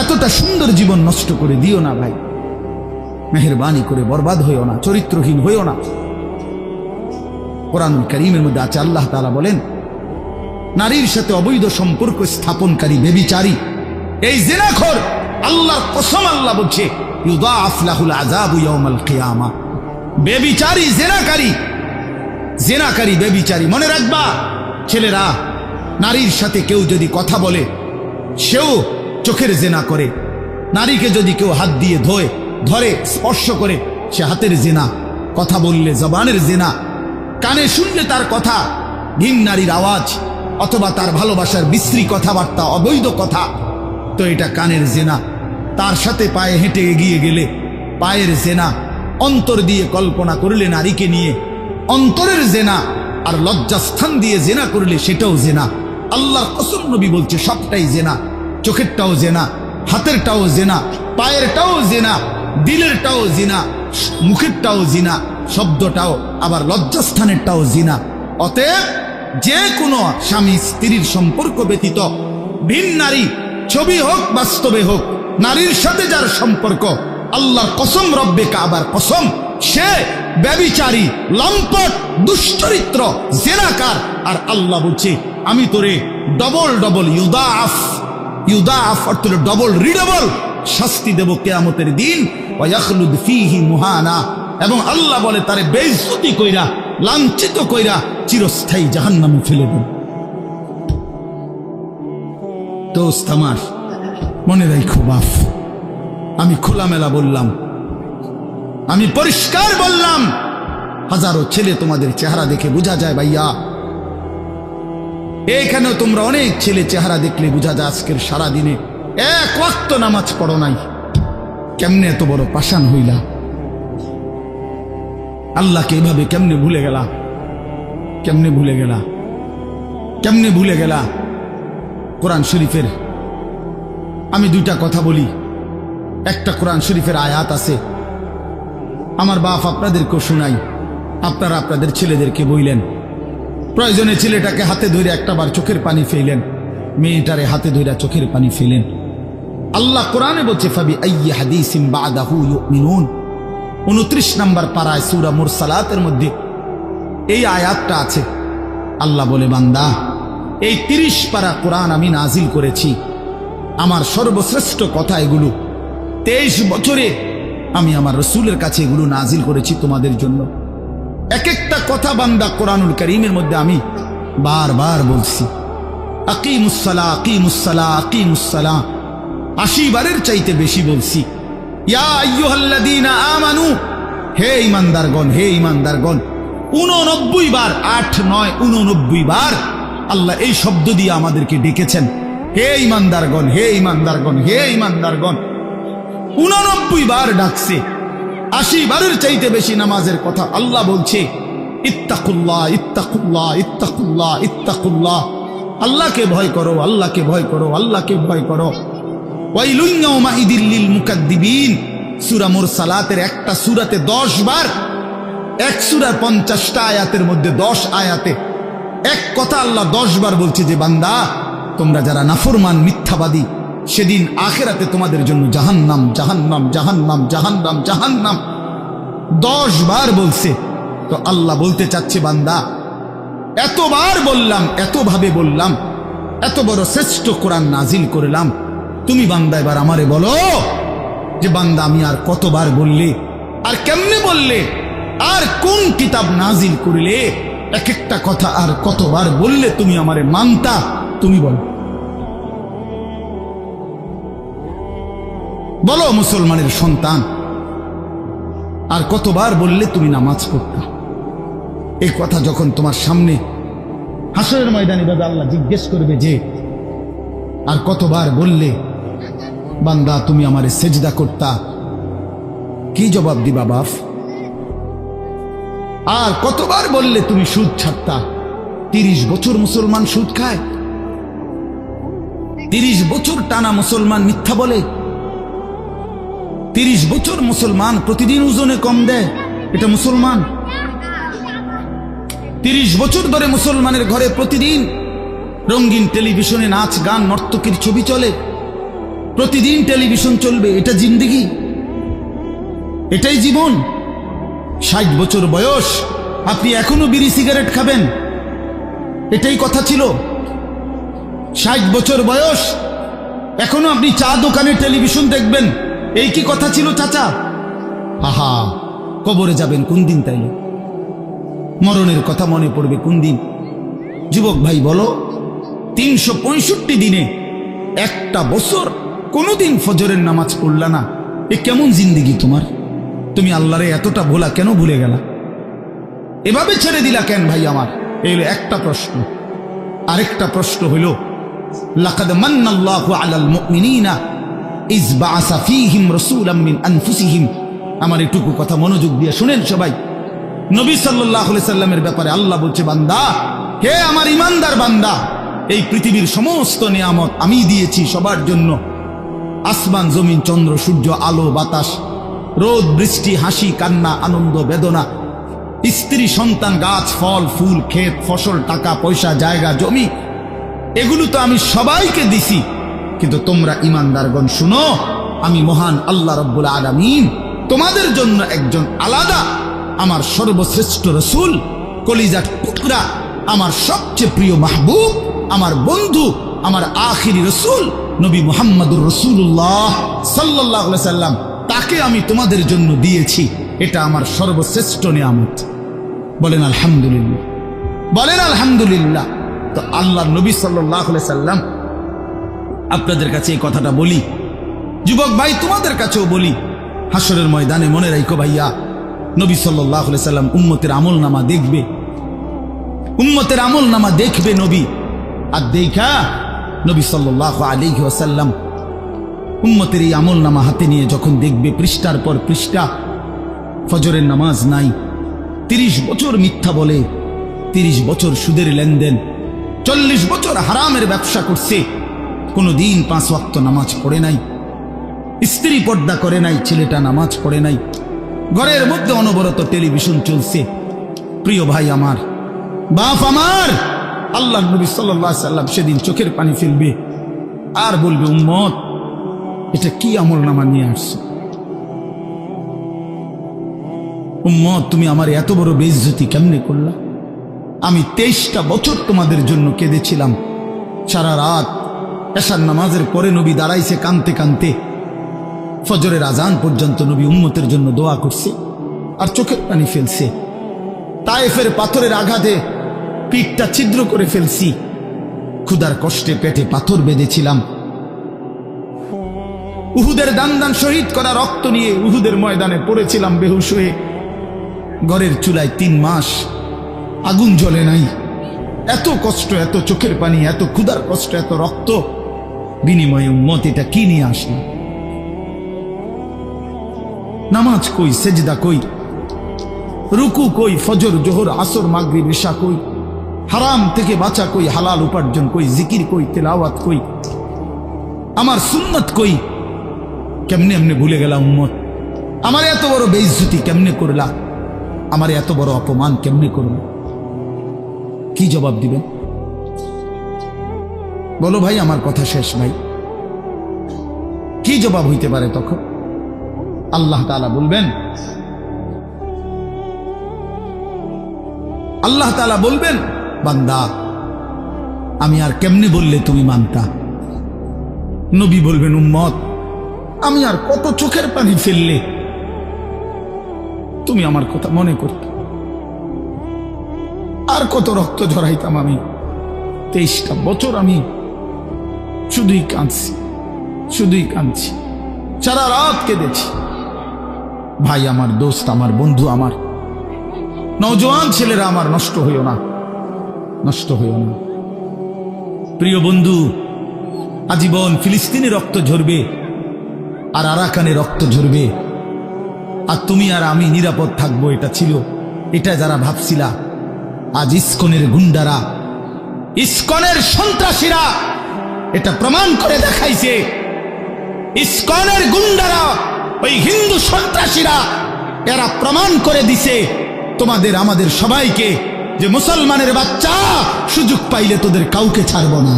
এতটা সুন্দর জীবন নষ্ট করে দিও না ভাই। মেহেরবানি করে বরবাদ হইও না, চরিত্রহীন হইও না। কোরআনুল কারীমের মধ্যে আছে, আল্লাহ তাআলা বলেন, নারীর সাথে অবৈধ সম্পর্ক স্থাপনকারী, ব্যভিচারী, এই জিনাখোর, আল্লাহর কসম আল্লাহ বলছে, ইউদাআফ লাহুল আযাবু ইয়াউমাল কিয়ামা। ব্যভিচারী, জিনাকারী, ব্যভিচারী। মনে রাখবা ছেলেরা, নারীর সাথে কেউ যদি কথা বলে, সেও চোখের জিনা করে। নারীকে যদি কেউ হাত দিয়ে ধরে, স্পর্শ করে, সে হাতের জিনা। কথা বললে জবানের জিনা। কানে শুনলে তার কথা ভিন নারীর আওয়াজ অথবা তার ভালোবাসার বিশ্রী কথাবার্তা, অবৈধ কথা, তো এটা কানের জিনা। তার সাথে পায়ে হেঁটে এগিয়ে গেলে পায়ের জেনা। অন্তর দিয়ে কল্পনা করলে নারীকে নিয়ে, অন্তরের জেনা। আর লজ্জাস্থান দিয়ে জেনা করলে সেটাও জেনা। আল্লাহর কসম, নবী বলছে সবটাই জেনা। চোখেরটাও জেনা, হাতেরটাও জেনা, পায়েরটাও জেনা, দিলেরটাও জিনা, মুখেরটাও জিনা, শব্দটাও, আবার লজ্জাস্থানেরটাও জিনা। অতএব যে কোনো স্বামী স্ত্রীর সম্পর্ক ব্যতীত ভিন নারী, ছবি হোক বাস্তবে হোক, নারীর সাথে যার সম্পর্ক, আল্লাহর কসম, রব্বে কাবার কসম, সে ব্যভিচারী, লম্পট, দুশ্চরিত্র, জেনাকার। আর আল্লাহ বলছে, আমি তোরে ডবল ইউদাআফ অর্থ ডবল, রিডবল শাস্তি দেব কিয়ামতের দিন। ওয়া ইয়াখলুদ ফীহি মুহানা, এবং আল্লাহ বলে তারে বেইজ্জতি কইরা, লাঞ্ছিত কইরা চিরস্থায়ী জাহান্নামে ফেলে দেব। দোস্ত আমার, মনে রাখো বাপ, আমি খোলামেলা বললাম, আমি পরিষ্কার বললাম। হাজারো ছেলে তোমাদের চেহারা দেখে বোঝা যায় ভাইয়া। এইখানেও তোমরা অনেক ছেলে চেহারা দেখলে বোঝা যায় আজকের সারা দিনে এক ওয়াক্ত নামাজ পড়ো নাই। কেমনে এত বড় পাষাণ হইলা? আল্লাহকে এভাবে কেমনে ভুলে গেলা? কেমনে ভুলে গেলা? কেমনে ভুলে গেলা? কোরআন শরীফের আমি দুইটা কথা বলি। একটা কোরআন শরীফের আয়াত আছে, আমার বাপ আপনাদেরকেও শোনাই, আপনারা আপনাদের ছেলেদেরকে বইলেন। প্রয়োজনে ছেলেটাকে হাতে ধরে একটাবার চোখের পানি ফেলেন, মেয়েটারে হাতে ধরে চোখের পানি ফেলেন। আল্লাহ কোরআনে বলছে, ফাবি আইয়ি হাদিসিম বাদাহু ইউমিনুন। 29 নম্বর পারায় সূরা মুরসালাতের মধ্যে এই আয়াতটা আছে। আল্লাহ বলে, বান্দা, এই 30 পারা কোরআন আমি নাজিল করেছি, আমার সর্বশ্রেষ্ঠ কথা এগুলো। 23 বছরে আমি আমার রসুলের কাছে এগুলো নাজিল করেছি তোমাদের জন্য। এক একটা কথা বান্দা কোরআনুল কারীমের মধ্যে আমি বারবার বলছি, আকিমুসসালাহ, আকিমুসসালাহ, আকিমুসসালাহ। 80 বারের চাইতে বেশি বলছি। ইয়া আইয়ুহাল্লাযীনা আমানু, হে ঈমানদারগণ, হে ঈমানদারগণ। 89 বার, 8, 9, 89 বার আল্লাহ এই শব্দ দিয়ে আমাদেরকে ডেকেছেন, হে ঈমানদারগণ, হে ঈমানদারগণ, হে ঈমানদারগণ। 89 বার ডাকছে। 80 বারের চাইতে বেশি নামাজের কথা আল্লাহ বলছে, ইত্তাকুল্লাহ, ইত্তাকুল্লাহ, ইত্তাকুল্লাহ, ইত্তাকুল্লাহ। আল্লাহকে ভয় করো, আল্লাহকে ভয় করো, আল্লাহকে ভয় করো। ওয়াইলুন ইয়াউমাইদিল লিল মুকাদ্দিবিন। সূরা মুরসালাতের একটা সূরাতে 10 বার, এক সূরার 50টা আয়াতের মধ্যে 10 আয়াতে এক কথা আল্লাহ 10 বার বলছে যে, বান্দা, তোমরা যারা নাফরমান, মিথ্যাবাদী, সেদিন আখিরাতে তোমাদের জন্য জাহান্নাম, জাহান্নাম, জাহান্নাম, জাহান্নাম, জাহান্নাম, 10 বার বলছে। তো আল্লাহ বলতে চাচ্ছে, বান্দা এতবার বললাম, এতভাবে বললাম, এত বড় শ্রেষ্ঠ কোরআন নাজিল করলাম, তুমি বান্দা এবার আমারে বলো যে বান্দা আমি আর কতবার বললে, আর কেমনে বললে, আর কোন কিতাব নাজিল করলে, এক একটা কথা আর কতবার বললে তুমি আমারে মানতা, তুমি বলো। বলো মুসলমানের সন্তান, আর কতবার বললে তুমি নামাজ পড়তা? এই কথা যখন তোমার সামনে হাসরের ময়দানে বাবা আল্লাহ জিজ্ঞেস করবে যে আর কতবার বললে বান্দা তুমি আমারে সেজদা করতা, কি জবাব দিবা বাপ? আর কতবার বললে তুমি সুদ ছাড়তা? 30 বছর মুসলমান সুদ খায়, 30 বছর টানা মুসলমান মিথ্যা বলে, 30 বছর মুসলমান প্রতিদিন ওজনে কম দেয়, এটা মুসলমান? 30 বছর ধরে মুসলমানের ঘরে প্রতিদিন রঙিন টেলিভিশনে নাচ গান নর্তকীর ছবি চলে, প্রতিদিন টেলিভিশন চলবে, এটা জিন্দেগি? এটাই জীবন? 60 বছর বয়স আপনি এখনো বিড়ি সিগারেট খাবেন, এটাই কথা ছিল? 60 বছর বয়স এখনো আপনি চা দোকানে টেলিভিশন দেখবেন, এই কি কথা ছিল চাচা? আহা, কবরে যাবেন কোন দিন? তাইলে মরণের কথা মনে পড়বে কোন দিন? যুবক ভাই বলো, 365 দিনে একটা বছর কোনোদিন ফজরের নামাজ পড়লা না, এ কেমন জিন্দেগি তোমার? তুমি আল্লাহরে এতটা ভোলা কেন ভুলে গেলা? এভাবে ছেড়ে দিলা কেন ভাই আমার? এই হলো একটা প্রশ্ন। আরেকটা প্রশ্ন হইল, লাকাদ মান্নাল্লাহু আলাল মুমিনিনা ইয বাআসা ফীহিম রাসূলাম মিন আনফুসিহিম। আমার এটুকু কথা মনোযোগ দিয়ে শুনেন সবাই। নবী সাল্লাল্লাহু আলাইহি সাল্লামের ব্যাপারে আল্লাহ বলছে, বান্দা, হে আমার ইমানদার বান্দা, এই পৃথিবীর সমস্ত নিয়ামত আমি দিয়েছি সবার জন্য। আসমান জমিন চন্দ্র সূর্য আলো বাতাস রোদ বৃষ্টি হাসি কান্না আনন্দ বেদনা স্ত্রী সন্তান গাছ ফল ফুল ক্ষেত ফসল টাকা পয়সা জায়গা জমি, এগুলো তো আমি সবাইকে দিছি। কিন্তু তোমরা ইমানদারগণ শুনো, আমি মহান আল্লাহ রাব্বুল আলামিন তোমাদের জন্য একজন আলাদা আমার সর্বশ্রেষ্ঠ রসুল, কলিজার টুকরা, আমার সবচেয়ে প্রিয় মাহবুব, আমার বন্ধু, আমার আখিরি রসুল নবী মুহাম্মদুর রাসূলুল্লাহ সাল্লাল্লাহু আলাইহি সাল্লাম, তাকে আমি তোমাদের জন্য দিয়েছি। এটা আমার সর্বশ্রেষ্ঠ নিয়ামত। বলেন আলহামদুলিল্লাহ, বলেন আলহামদুলিল্লাহ। তো আল্লাহ নবী সাল্লাল্লাহু আলাইহি সাল্লাম, আপনাদের কাছে এই কথাটা বলি, যুবক ভাই তোমাদের কাছেও বলি, হাসরের ময়দানে মনে রাখো ভাইয়া, নবী সাল্লাল্লাহু আলাইহি সাল্লাম উম্মতের আমলনামা দেখবে, উম্মতের আমলনামা দেখবে নবী। আর দেখা নবী সাল্লাল্লাহু আলাইহি ওয়াসাল্লাম উম্মতের এই আমলনামা হাতে নিয়ে যখন দেখবে পৃষ্ঠার পর পৃষ্ঠা, ফজরের নামাজ নাই, 30 বছর মিথ্যা বলে, 30 বছর সুদের লেনদেন, 40 বছর হারামের ব্যবসা করছে, কোনোদিন 5 ওয়াক্ত নামাজ পড়ে নাই, স্ত্রী পর্দা করে নাই, ছেলেটা নামাজ পড়ে নাই, ঘরের মধ্যে অনবরত টেলিভিশন চলছে। প্রিয় ভাই আমার, বাপ আমার, আল্লাহ নবী সাল্লাল্লাহু আলাইহি সাল্লাম সেদিন চোখের পানি ফেলবে আর বলবে, উম্মত এটা কি আমলনামা নিয়ে আসছো? উম্মত তুমি আমার এত বড় বেইজ্জতি কেমনে করলা? আমি 23টা বছর তোমাদের জন্য কেঁদেছিলাম, সারা রাত এশার নামাজের পরে নবী দাঁড়াইছে কানতে কানতে, ফজরের আজান পর্যন্ত নবী উম্মতের জন্য দোয়া করছে আর চোখের পানি ফেলছে। তায়েফের পাথরের আঘাতে পিঠটা ছিদ্র করে ফেলছি, ক্ষুধার কষ্টে পেটে পাথর বেঁধেছিলাম, উহুদের দান শহীদ করা রক্ত নিয়ে উহুদের ময়দানে পড়েছিলাম বেহুশ হয়ে, ঘরের চুলায় 3 মাস আগুন জ্বলে নাই। এত কষ্ট, এত চোখের পানি, এত ক্ষুধার কষ্ট, এত রক্ত, বিনিময়ে উম্মত এটা কি নিয়ে আসলো? নামাজ কই, সেজদা কই, রুকু কই, ফজর জোহর আসর মাগরিব ইশা কই, হারাম থেকে বাঁচা কই, হালাল উপার্জন কই, জিকির কই, তেলাওয়াত কই, আমার সুন্নত কই? কেমনে এমনি ভুলে গেলা উম্মত? আমার এত বড় বেইজ্জতি কেমনে করলা? আমার এত বড় অপমান কেমনে করলা? কি জবাব দিবেন বলো ভাই? আমার কথা শেষ ভাই, কি জবাব হইতে পারে তখন? আল্লাহ তাআলা বলবেন, আল্লাহ তাআলা বলবেন, বান্দা আমি আর কেমনে বললে তুমি মানতা? নবী বলবেন, উম্মত আমি আর কত চোখের পানি ফেললে তুমি আমার কথা মনে করতে? আর কত রক্ত ঝরাইতাম আমি? 23টা বছর আমি শুধুই কাঁদছি, শুধুই কাঁদছি, সারা রাত কেঁদেছি। ভাই আমার, দোস্ত আমার, বন্ধু আমার, নওজোয়ান ছেলেরা আমার, নষ্ট হইও না, নষ্ট হইও না। প্রিয় বন্ধু, আজীবন ফিলিস্তিনে রক্ত ঝরবে আর আরাকানে রক্ত ঝরবে, আর তুমি আর আমি নিরাপদ থাকবো, এটা ছিল, এটা যারা ভাবছিলা, আজ ইসকনের গুন্ডারা, ইসকনের সন্ত্রাসীরা এটা প্রমাণ করে দেখাইছে। ইসকনের গুন্ডারা, ওই হিন্দু সন্ত্রাসীরা, এরা প্রমাণ করে দিছে তোমাদের আমাদের সবাইকে যে মুসলমানের বাচ্চা সুযোগ পাইলে তোদের কাউকে ছাড়ব না।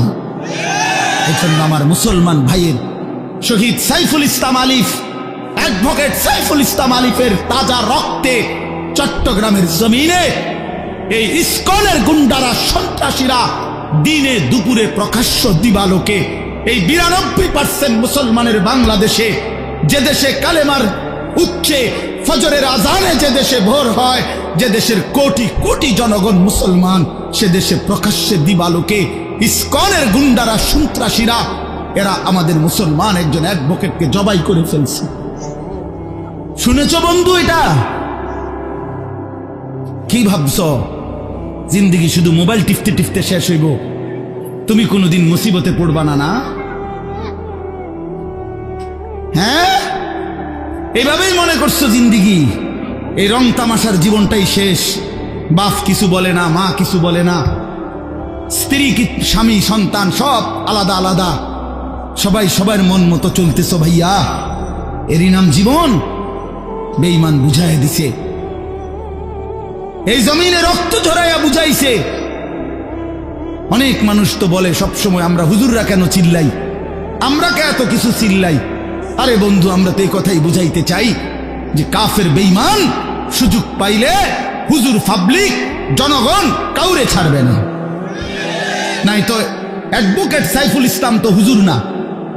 এজন্য আমার মুসলমান ভাইয়ের শহীদ সাইফুল ইসলাম আলিফ, অ্যাডভোকেট সাইফুল ইসলাম আলিফের তাজা রক্তে চট্টগ্রামের জমিনে এই ইসকনের গুন্ডারা, সন্ত্রাসীরা দিনে দুপুরে প্রকাশ্য দিবালোকে এই 92% মুসলমানের বাংলাদেশে, যে দেশে কালেমার উচ্চে ফজরের আজানে যে দেশে ভোর হয়, যে দেশের কোটি কোটি জনগণ মুসলমান, সে দেশে প্রকাশ্যে দিবালোকে ইসকনের গুন্ডারা, সন্ত্রাসীরা, এরা আমাদের মুসলমান একজন অ্যাডভোকেটকে জবাই করে ফেলছে। শুনেছ বন্ধু? এটা কি ভাবছ? জিন্দেগি শুধু মোবাইল টিপতে টিপতে শেষ হইব? তুমি কোনোদিন মুসিবতে পড়বা না? না, হ্যাঁ, এভাবেই মনে করছো জিন্দেগি, এই রং তামাশার জীবনটাই শেষ। বাপ কিছু বলে না, মা কিছু বলে না, স্ত্রী, স্বামী, সন্তান সব আলাদা আলাদা, সবাই সবার মন মতো চলতেছ। ভাইয়া, এরই নাম জীবন? বেঈমান বুঝাইয়া দিছে, এই জমিনে রক্ত ঝরাইয়া বুঝাইছে। অনেক মানুষ তো বলে সবসময়, আমরা হুজুররা কেন চিল্লাই, আমরা কে এত কিছু চিল্লাই? আরে বন্ধু, আমরা তো এই কথাই বুঝাইতে চাই যে কাফের বেঈমান সুযোগ পাইলে হুজুর, পাবলিক, জনগণ কাউরে ছাড়বে না। নাই তো অ্যাডভোকেট সাইফুল ইসলাম তো হুজুর না,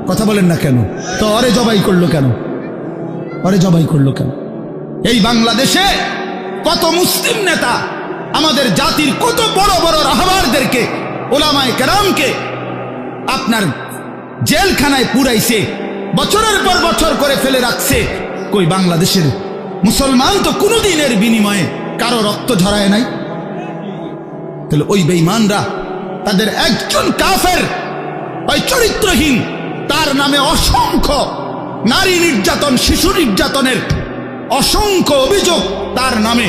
কথা বলেন না কেন? তো অরে জবাই করলো কেন? অরে জবাই করলো কেন? এই বাংলাদেশে কত মুসলিম নেতা, আমাদের জাতির কত বড় বড় রাহবারদেরকে, ওলামায়ে কেরামকে আপনার জেলখানায় পুরাইছে, বছরের পর বছর করে ফেলে রাখছে। কই বাংলাদেশের মুসলমান তো কোনোদিনের বিনিময়ে কারো রক্ত ঝরায় নাই। তাহলে ওই বেঈমানরা, তাদের একজন কাফের, ওই চরিত্রহীন, তার নামে অসংখ্য নারী নির্যাতন, শিশু নির্যাতনের অসংখ্য অভিযোগ তার নামে,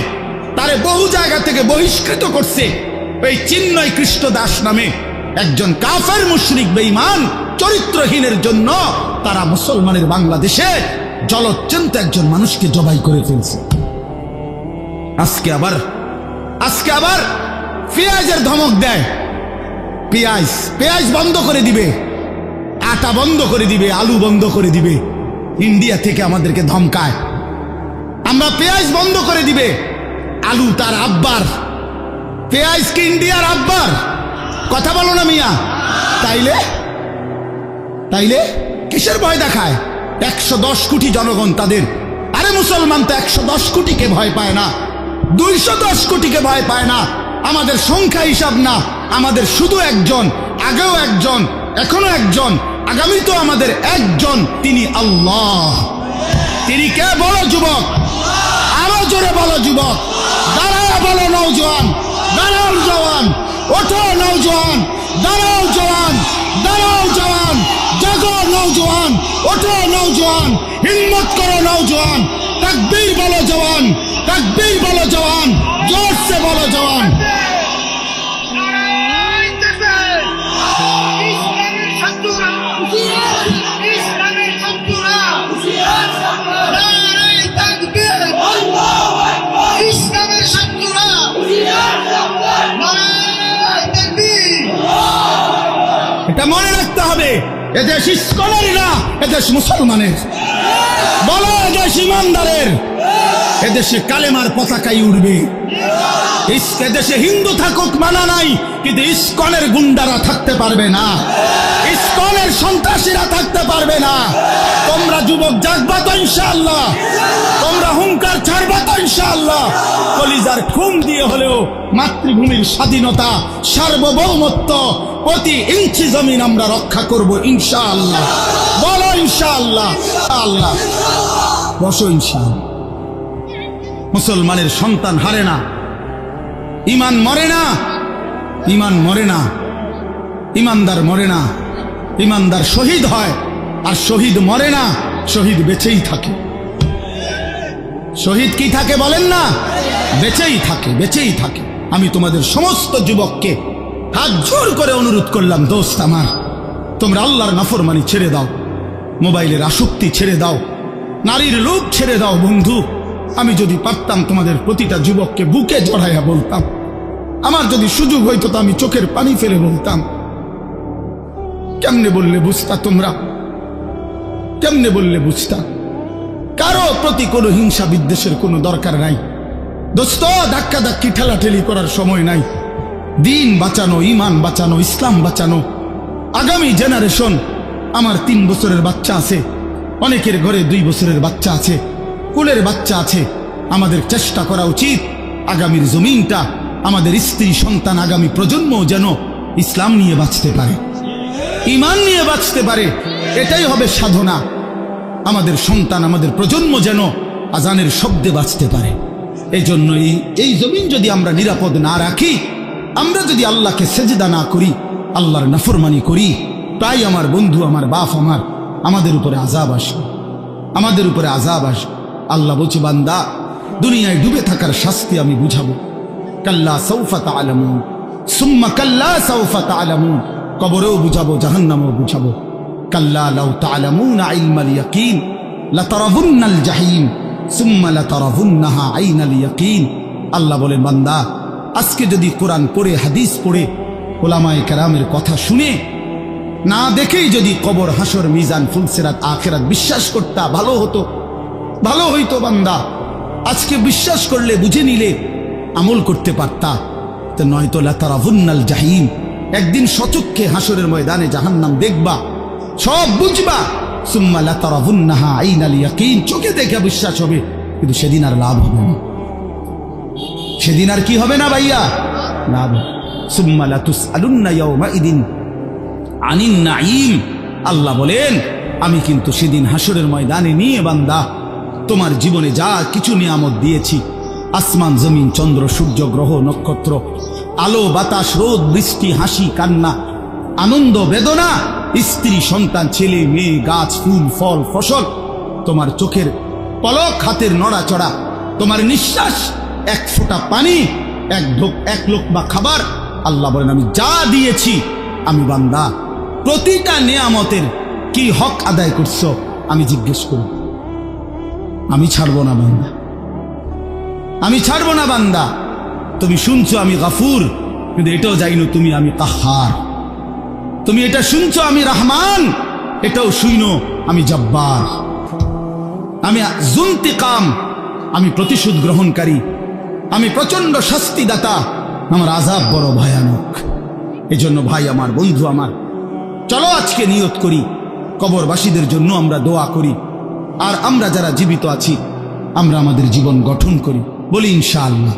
তারে বহু জায়গা থেকে বহিষ্কৃত করছে। এই চিন্ময় কৃষ্ণ দাস নামে একজন কাফের মুশরিক বেঈমান চরিত্রহীনের জন্য তারা মুসলমানের বাংলাদেশে জলজ্জন্ত একজন মানুষকে জবাই করে ফেলছে। আজকে আবার পেঁয়াজের ধমক দেয়, পেঁয়াজ বন্ধ করে দিবে, আটা বন্ধ করে দিবে, আলু বন্ধ করে দিবে। ইন্ডিয়া থেকে আমাদেরকে ধমকায়, আমরা পেঁয়াজ বন্ধ করে দিবে। আলু তার আব্বার, পেঁয়াজ কি ইন্ডিয়ার আব্বার? কথা বলো না মিয়া। তাইলে কিসের ভয় দেখায়? 110 কোটি জনগণ তাদের। আরে মুসলমান তো 110 কোটিকে ভয় পায় না, 210 কোটিকে ভয় পায় না। আমাদের সংখ্যা হিসাব না, আমাদের শুধু একজন, আগেও একজন, এখনো একজন, আগামী তো আমাদের একজন, তিনি আল্লাহ। তিনি কে? বলো যুবক, আরো জোরে বলো যুবক, দাঁড়াও বলো নওজোয়ান, দাঁড়াও জওয়ান, ওঠো নওজোয়ান, দাঁড়াও জওয়ান, দাঁড়াও জওয়ান, জাগো নওজোয়ান, ওঠো নওজোয়ান, হিম্মত করো নওজোয়ান, তাকবীর বলো জওয়ান, তাকবীর বলো জওয়ান, জোর से বলো জওয়ান। এটা মনে রাখতে হবে, এদেশ ইসকনের না, এদেশ মুসলমানের। বলো এদেশ ইমানদারের, এদেশে কালেমার পতাকাই উড়বে। ইসকে দেশে হিন্দু থাকুক মানা নাই, কিন্তু ইসকনের গুন্ডারা থাকতে পারবে না, ইসকনের সন্ত্রাসীরা থাকতে পারবে না। তোমরা যুবক জাগবা তো ইনশাআল্লাহ, তোমরা হুঙ্কার ছাড়বা তো ইনশাআল্লাহ। কলিজার খুন দিয়ে হলেও মাতৃভূমির স্বাধীনতা, সার্বভৌমত্ব, প্রতি ইঞ্চি জমিন আমরা রক্ষা করব ইনশাআল্লাহ। বলো ইনশাআল্লাহ। আল্লাহ বসো ইনশাআল্লাহ। মুসলমানের সন্তান হারে না, ইমান মরে না, ইমান মরে না, ইমানদার মরে না, ইমানদার শহীদ হয়, আর শহীদ মরে না, শহীদ বেঁচেই থাকে। শহীদ কি থাকে বলেন না? বেঁচেই থাকে, বেঁচেই থাকে। আমি তোমাদের সমস্ত যুবককে হাত জোর করে অনুরোধ করলাম, দোস্ত আমার, তোমরা আল্লাহর নাফরমানি ছেড়ে দাও, মোবাইলের আসক্তি ছেড়ে দাও, নারীর লোভ ছেড়ে দাও। বন্ধু, আমি যদি পারতাম তোমাদের প্রতিটা যুবককে বুকে জড়াইয়া বলতাম, আমার যদি সুযোগ হইতো তো আমি চোখের পানি ফেলে বলতাম। কেমনে বললে বুঝতা তোমরা? কেমনে বললে বুঝতা? কারো প্রতি কোনো হিংসা বিদ্বেষের কোনো দরকার নাই দোস্ত। ধাক্কা ধাক্কি ঠেলাঠেলি করার সময় নাই। দিন বাঁচানো, ইমান বাঁচানো, ইসলাম বাঁচানো। আগামী জেনারেশন, আমার 3 বছরের বাচ্চা আছে, অনেকের ঘরে 2 বছরের বাচ্চা আছে, কুলের বাচ্চা আছে। আমাদের চেষ্টা করা উচিত আগামীর জমিনটা, আমাদের স্ত্রী সন্তান, আগামী প্রজন্ম যেন ইসলাম নিয়ে বাঁচতে পারে, ইমান নিয়ে বাঁচতে পারে। এটাই হবে সাধনা। আমাদের সন্তান, আমাদের প্রজন্ম যেন আজানের শব্দে বাঁচতে পারে। এই জন্য এই জমিন যদি আমরা নিরাপদ না রাখি, আমরা যদি আল্লাহকে সেজদা না করি, আল্লাহর নাফরমানি করি, তাই আমার বন্ধু, আমার বাপ, আমাদের উপরে আযাব আসবে, আমাদের উপরে আযাব আসবে। আল্লাহ বলছে, বান্দা, দুনিয়ায় ডুবে থাকার শাস্তি আমি বুঝাবো। কাল্লা সাউফা তা'লামুন সুম্মা কাল্লা সাউফা তা'লামুন, কবরেও বুঝাবো, জাহান্নামেও বুঝাবো। কাল্লা লাউ তা'লামুনা ইলমাল ইয়াকিন লাতারাবুন্নাল জাহিম সুম্মা লাতারাবুন্নাহা আইনাল ইয়াকিন। আল্লাহ বলেন, বান্দা, আজকে যদি কোরআন পড়ে, হাদিস পড়ে, উলামায়ে কেরামের কথা শুনে, না দেখেই যদি কবর, হাসর, মিজান, ফুলসিরাত, আখিরাত বিশ্বাস করতা, ভালো হতো, ভালো হইতো। বান্দা, আজকে বিশ্বাস করলে, বুঝে নিলে, আমল করতে পারতা। তো নয়তো লাতারাবুন্নাল জাহিম, একদিন সচক্ষে হাসরের ময়দানে জাহান্নাম দেখবা, সব বুঝবা। সুম্মা লাতারাবুন্নাহা আইনাল ইয়াকিন, চোখে দেখে বিশ্বাস হবে, কিন্তু সেদিন আর লাভ হবে না। সেদিন আর কি হবে না ভাইয়া? লাভ। সুম্মা লাতুসআলুন্না ইয়াওমাইদিন আনিন নাঈম। আল্লাহ বলেন, আমি কিন্তু সেদিন হাসরের ময়দানে নিয়ে বান্দা তোমার জীবনে যা কিছু নিয়ামত দিয়েছি, আসমান, জমিন, চন্দ্র, সূর্য, গ্রহ, নক্ষত্র, আলো, বাতাস, রোদ, বৃষ্টি, হাসি, কান্না, আনন্দ, বেদনা, স্ত্রী, সন্তান, ছেলে, মেয়ে, গাছ, ফুল, ফল, ফসল, তোমার চোখের পলক, হাতের নড়াচড়া, তোমার নিঃশ্বাস, এক ফোঁটা পানি, এক লোকমা খাবার। আল্লাহ বলেন, আমি যা দিয়েছি, আমি বান্দা প্রতিটা নিয়ামতের কি হক আদায় করছো আমি জিজ্ঞেস করি। আমি ছাড়বো না বান্দা, আমি ছাড়বো না বান্দা। তুমি শুনছো আমি গাফুর, কিন্তু এটাও জানো তুমি আমি কাহার। তুমি এটা শুনছো আমি রহমান, এটাও শুনো আমি জব্বার, আমি যুন্তিকাম, আমি প্রতিশোধ গ্রহণকারী, আমি প্রচন্ড শাস্তিদাতা, আমার আযাব বড় ভয়ানক। এজন্য ভাই আমার, বন্ধু আমার, চলো আজকে নিয়ত করি, কবরবাসীদের জন্য আমরা দোয়া করি, আর আমরা যারা জীবিত আছি আমরা আমাদের জীবন গঠন করি, বলি ইনশাআল্লাহ।